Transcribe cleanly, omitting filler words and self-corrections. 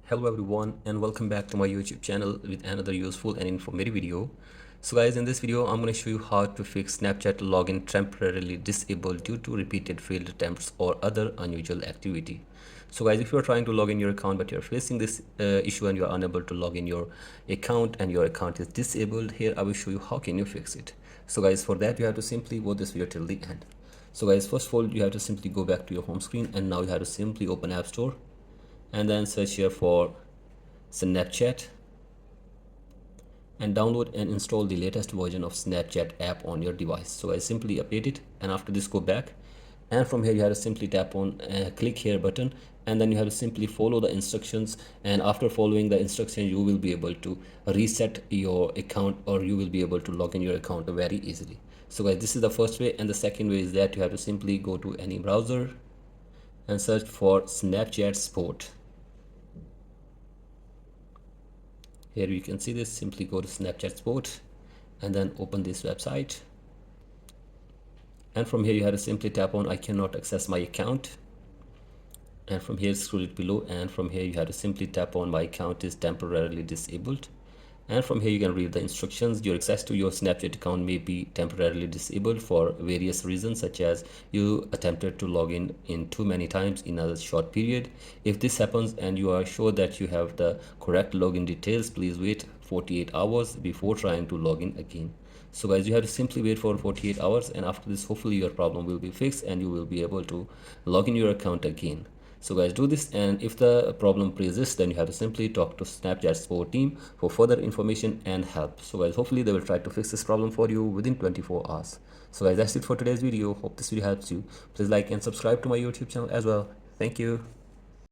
Hello everyone and welcome back to my YouTube channel with another useful and informative video. So guys, in this video I'm going to show you how to fix Snapchat login temporarily disabled due to repeated failed attempts or other unusual activity. So guys, if you're trying to log in your account but you're facing this issue and you're unable to log in your account and your account is disabled, here I will show you how can you fix it. So guys, for that you have to simply watch this video till the end. So guys, first of all you have to simply go back to your home screen and now you have to simply open App Store and then search here for Snapchat and download and install the latest version of Snapchat app on your device. So I simply update it, and after this go back, and from here you have to simply tap on click here button, and then you have to simply follow the instructions, and after following the instructions you will be able to reset your account, or you will be able to log in your account very easily. So guys, this is the first way, and the second way is that you have to simply go to any browser and search for Snapchat Sport. Here you can see this. Simply go to Snapchat Sport and then open this website, and from here you have to simply tap on I cannot access my account, and from here scroll it below, and from here you have to simply tap on my account is temporarily disabled, and from here you can read the instructions. Your access to your Snapchat account may be temporarily disabled for various reasons, such as you attempted to log in too many times in a short period. If this happens and you are sure that you have the correct login details, please wait 48 hours before trying to log in again. So guys, you have to simply wait for 48 hours, and after this hopefully your problem will be fixed and you will be able to log in your account again. So guys, do this, and if the problem persists, then you have to simply talk to Snapchat support team for further information and help. So guys, hopefully they will try to fix this problem for you within 24 hours. So guys, that's it for today's video. Hope this video helps you. Please like and subscribe to my YouTube channel as well. Thank you.